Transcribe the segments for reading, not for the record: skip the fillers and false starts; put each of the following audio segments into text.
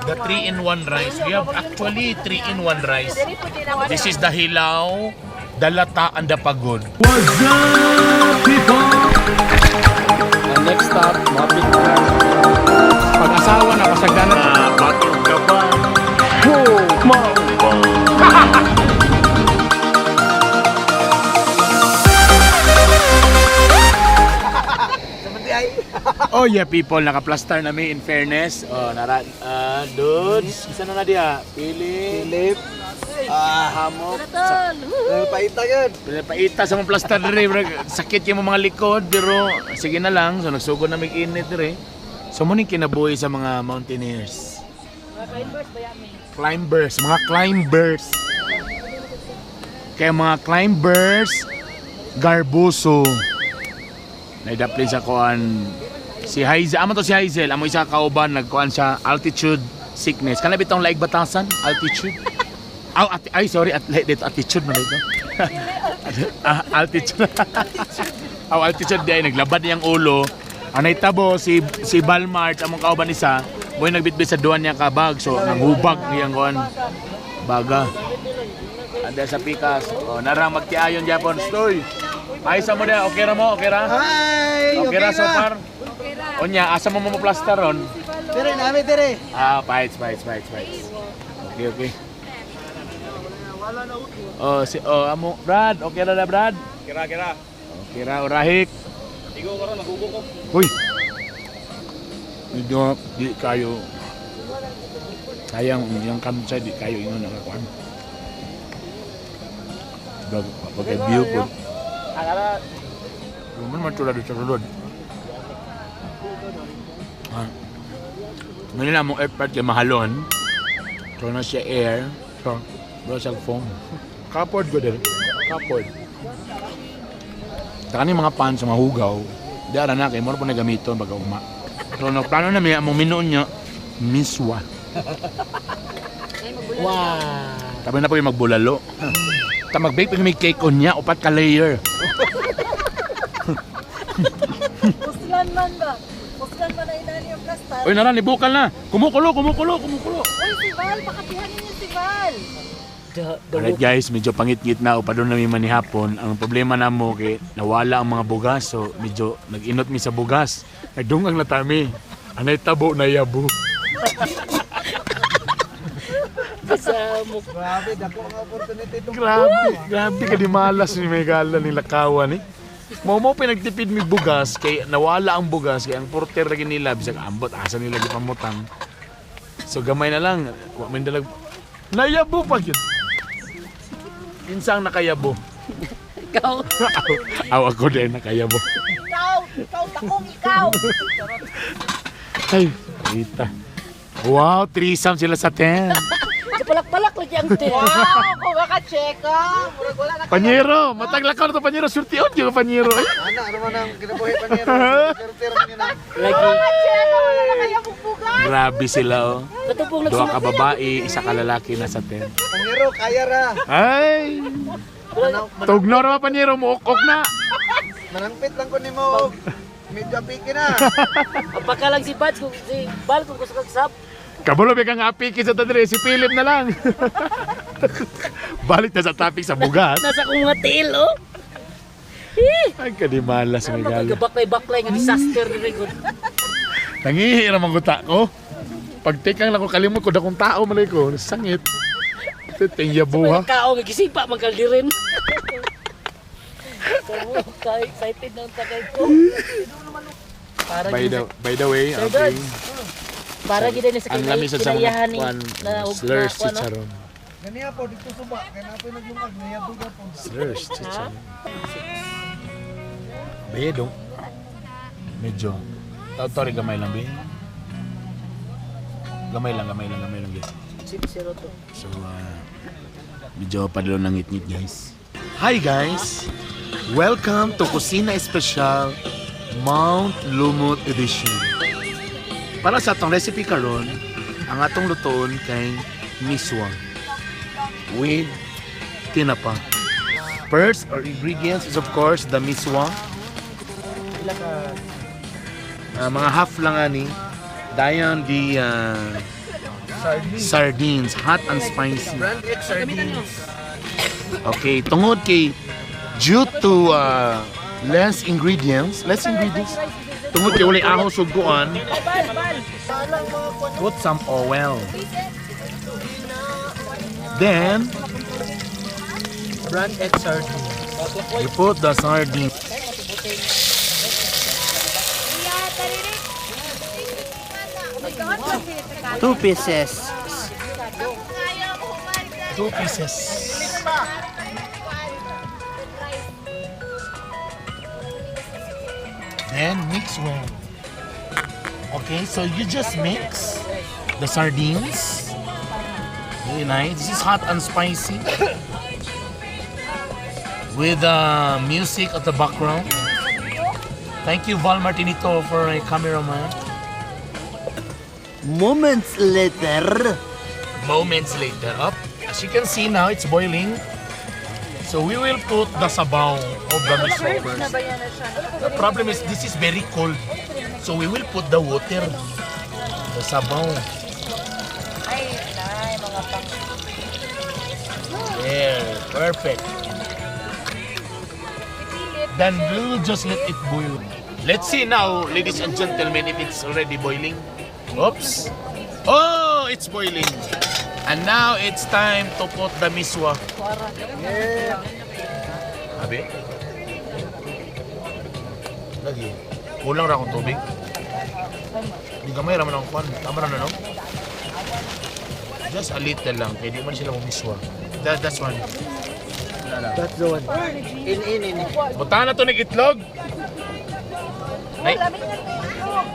the 3-in-1 rice. We have actually 3-in-1 rice. This is the hilaw, the lata, and the pagod. What's up, people? And next stop, mapit na. Pag-asawa na kasagdanan. Bakit ka ba? Oh yeah people, naka-plaster na may in fairness. Oh, dudes. Isa na dia? Philip. Hamok. Paita yun. Paita sa mga plaster dire. Sakit yung mga likod. Pero sige na lang. So nagsugod na may init dire. So muning kinabuhi sa mga mountaineers. Climbers. Mga climbers. Kaya mga climbers, garbuso. Naidaplin sa kuan si Hazel. Amo to si Hazel. Amo isa kauban nagkuan siya altitude sickness. Kana bitong laig batasan altitude. Sorry, attitude man ito. Altitude. Altitude di ay naglabad niyang ulo. Ang naitabo si Balmart among kauban isa, boy nagbitbit sa duwan niya ka bag so nanghubag niyang kuan baga. Anda sa pikas. Oh, narang magtiayon Japon stoy. Ay sa mo dia, okay ra mo? Okay ra? Hi! Okay ra so far? Onya, asa mo mo plaster ron? Dire, namin dire. Fights. Okay. Amo, Brad, okay ra na Brad? Kira. Okay ra, Rahik. Igo ko ron, nagugo ko. Uy! Di kayo. Sayang, yung kamsa, di kayo yung nakakuan. Pagka-view po. Luman man tulad sa sulod. Manila mong airport kay mahalon. So na siya air. So, bro sa phone. Kapod ko din. Kapod. Taka ni mga pants mahugaw. Di ara na kay mo po na gamiton baga uma. So no plano na may among minuon niya miswa. Wow! Tabi na po yung magbulalo. Ta mag-bake pag may cake on niya, upat ka layer. Puslan man ba? Puslan man na inani yung plaster. Uy, naran, ibukal na. Kumukulo. Uy, si Val, pakapihanin niyo si Val. Alright guys, medyo pangit-ngit na pa doon namin manihapon. Ang problema na mo kay nawala ang mga bugas. So medyo nag-inot mi sa bugas. Nagdungang na tami. Anay tabo na yabo. Grabe, dako ang opportunity itong Grabe ka di malas ni Megala ni Lakawan eh. Mo pinagtipid mi bugas kay nawala ang bugas kay ang porter lagi nila bisag ambot asa nila gipamutang. So gamay na lang. Wa man dalag nayabo pa gyud. Insang nakayabo. Ikaw. Ako din nakayabo. Ikaw. Ay, kita. Wow, threesome sila sa 10. Palak-palak lagi ang tin. Wow! Kung maka-cheka! Murag wala na Panyero, mataglakaw na to Panyero. Surtiot yung Panyero. ano man ang kinabuhi pa niya. Pero niya na. Cheka, wala na kaya bubugan. Grabe sila oh. Katupong Dua ka babae, isa ka lalaki na sa 10. Pangiro, kaya ra. Ay! Tugnaw naman Panyero, muok-ok na. Manangpit lang ko ni mo. Medyo piki na. Apaka lang si Bal kung gusto kag-sub. Kabulo may kang apiki sa tadre, si Philip na lang. Balik na sa topic sa bugas. Nasa kong mga tail, oh. Ay, kadimalas may gala. Baklay nga disaster ni ko. Nangihira mang guta ko. Pagtikang lang ko kalimot ko dakong tao malay ko. Sangit. Tingya buha. Kao nga gisipa man kaldirin. So, excited na ang tagay ko. Para By the way, Sir okay. para gid na sa Ang lamis sa kinayahan mga slurs chicharon. Ganiya po, dito suba. Kaya na po naglungag. Ganiya po po. Slurs chicharon. Bedo. Medyo. Tawag gamay lang, be. Gamay lang. Guys. Zero to. So, medyo padalo ng ngit-ngit, guys. Hi, guys! Welcome to Kusina Espesyal Mount Lumut Edition. Para sa atong recipe karon, ang atong lutoon kay miswa with tinapa. First, our ingredients is of course the miswa. Mga half lang ani. Dayon the Sardines, hot and spicy. Brand X sardines. Okay, tungod kay due to less ingredients, tungod kay wala ahos ug kuan, put some oil. Then, Brand X sardines. you put the sardine. Two pieces. 2 pieces. Then mix well. Okay, so you just mix the sardines. Very nice. This is hot and spicy. With music at the background. Thank you, Val Martinito, for a cameraman. Moments later. Moments later, up. As you can see now, it's boiling. So we will put the sabaw of the miso first. The problem is this is very cold. So we will put the water. The sabaw. There, perfect. Then we will just let it boil. Let's see now, ladies and gentlemen, if it's already boiling. Oops. Oh, it's boiling. And now it's time to put the miswa. Abi? Lagi. Kulang ra akong tubig. Hindi gamay raman ang kwan. Tama na no? Just a little lang. Kaya di man sila miswa. That's one. That's the one. In. Butahan na to ng itlog.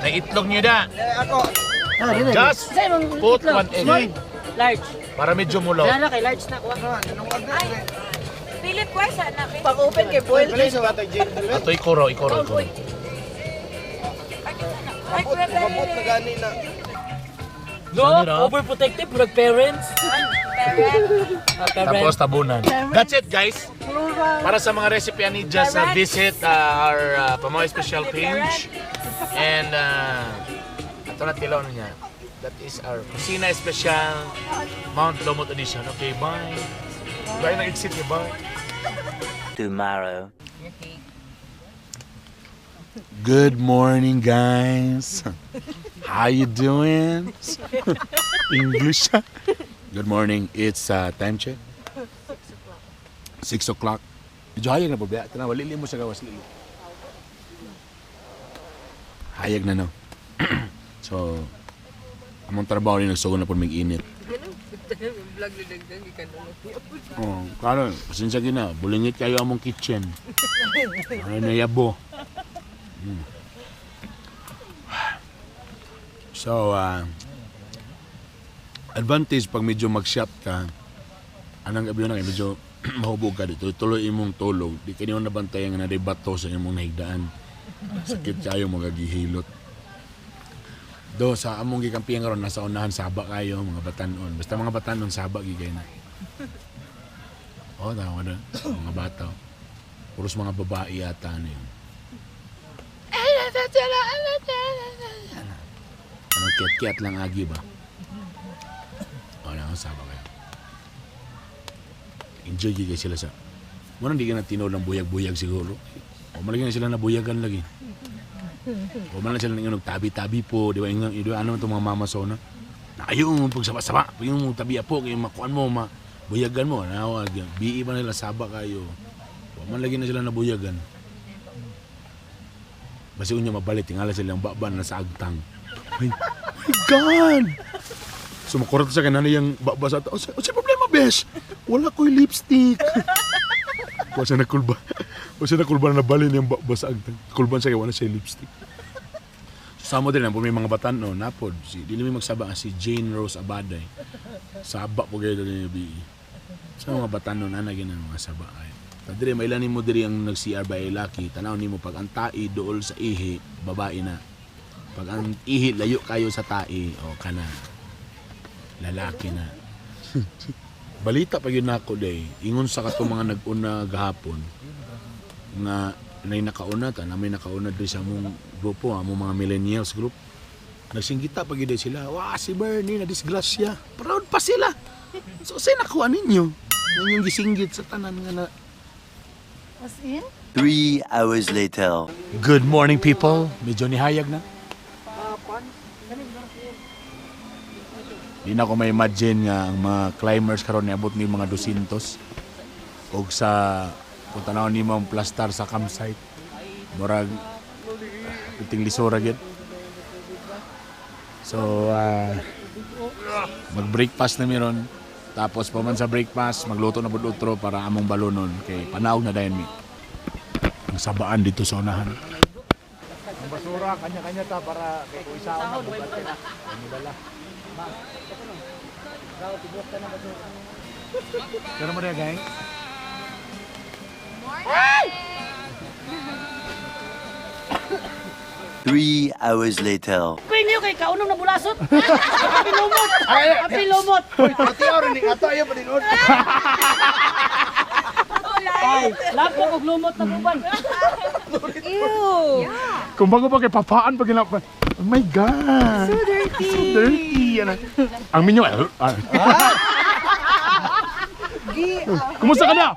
Itlog nyo da. Ako. Just put 1 egg. Large. Para medyo mulaw. Kaya kay large na kuha. Anong order? Philip, kwesa na. Pag-open kay boil. Ato ikoro. Ay, Mabot na gani na. Saan nila? Overprotective, like parents. Tapos tabunan. That's it, guys. Para sa mga recipe ni just visit our Pamaw Special page. And ito na tilaw niya. That is our Kusina Special Mount Lomot edition. Okay, bye. Bye na exit niyo, bye. Tomorrow. Good morning, guys. How you doing? English. Good morning. It's time check. 6 o'clock. Medyo hayag na po ba? Tanawa, lili mo sa gawas, lili. Hayag na, no? So, among trabaho rin nagsugo na po mag-init. Oh, karo, pasensya gina. Bulingit kayo among kitchen. Ay, nayabo. So, advantage pag medyo mag-shop ka, anong gabi na kayo, medyo mahubog ka dito, tuloy imong tulog, di ka niyo nabantayan nga na bato sa imong nahigdaan. Sakit kayo magagihilot. Do sa among gikampihan karon nasa unahan saba kayo mga batanon. Basta mga batanon saba gigay na. Oh, tawa na mga bata. Puros mga babae yata na yun. Anong kiat-kiat lang agi ba? O na, saba kayo. Enjoy gigay sila sa... Muna hindi ka na tinaw ng buyag-buyag siguro. O malagyan na sila na buyagan lagi. O man lang sila ng tabi-tabi po, di ba? Ano itong mga mamasona? Na ayaw mo pagsaba-saba, ayaw mo tabi po, kaya makuan mo, buyagan mo. Nawag, bii pa nila, saba kayo. O man lagi na sila na buyagan. Basi unya mabalit, tingala silang baban na sa agtang. My God! So makurot sa kanana yung baba sa ato. O siya problema, besh? Wala ko'y lipstick. O siya nakulba. O siya nakulban na balin yung basa agtang. Kulban siya kaya wala siya lipstick. So samo din lang, may mga batan no, napod. Dili may magsaba si Jane Rose Abaday. Saba po kayo doon yung BE. Sa mga batan no, nanagin ang mga saba. Tadiri, may ilanin mo diri ang nag-CR ba laki. Tanaw ni mo, pag ang tai dool sa ihi, babae na. Pag ang ihi, layo kayo sa tai, o kana. Lalaki na. Balita pa yun ako day. Ingon sa kato mga nag-una gahapon na nakauna ta na may nakauna diri sa among grupo, among mga millennials group. Nagsinggita pag yun sila. Wah, si Bernie na disgrasya. Proud pa sila. So, sa'yo nakuha ninyo. Yan yung gisinggit sa tanan nga na. As in? 3 hours later. Good morning, people. Medyo nihayag na. Di na ko may imagine nga ang mga climbers karon niabot ni mga 200. Og sa kung tanaw ni mo ang plastar sa campsite. Murag piting lisura gyud. So mag-breakfast na miron. Tapos pa man sa breakfast, magluto na pud utro para among balonon kay panaog na dayon mi. Ang sabaan dito sa unahan. Ang basura kanya-kanya ta para kay kuisaon na bugat na. Ano dala? Pero mo rin, guys. Three hours later. Kuya niyo kay kaunom na bulasot. Apilumot. Apilumot. Ati oro ni ato ayo pa din od. Lapo kog lumot na buban. Ew. Kung bago pa kay papaan pag ginapa. Oh my God. So dirty. So dirty. Yan. Ang minyo. Kumusta ka na?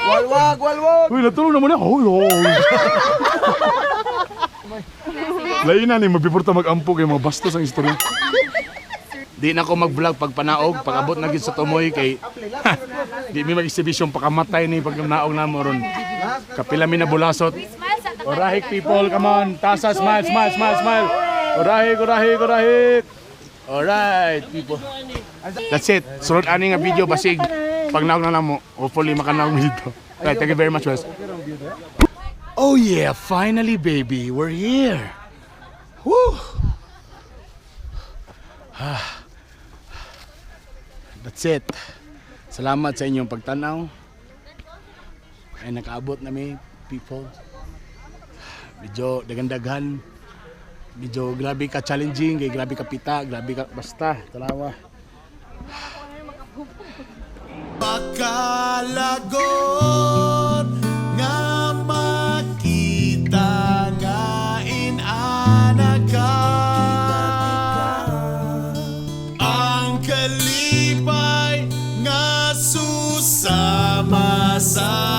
Walwag, walwag. Uy, natulog naman na. Lain na ni, mabiporta mag-ampo kay mga bastos ang istorya. Di na ako mag-vlog pag panaog, pag abot na gid sa tumoy kay di mi mag-exhibition pakamatay ni pag naog na mo ron. Kapila mi na bulasot. Orahik people, come on. Tasa, smile, smile, smile, smile. Orahik, orahik, orahik. Alright, people. That's it. Sunod ani nga video basig pag naog na mo. Hopefully makanaog mi dito. Right, thank you very much, Wes. Oh yeah, finally baby, we're here. Woo! That's it. Salamat sa inyong pagtanaw. Ay nakaabot na mi, people. Medyo daghan-daghan. Medyo grabe ka challenging, kay grabe ka pita, grabe ka basta. Talawa. Pakalagot nga makita nga inanaga. Ang kalipay nga susama sa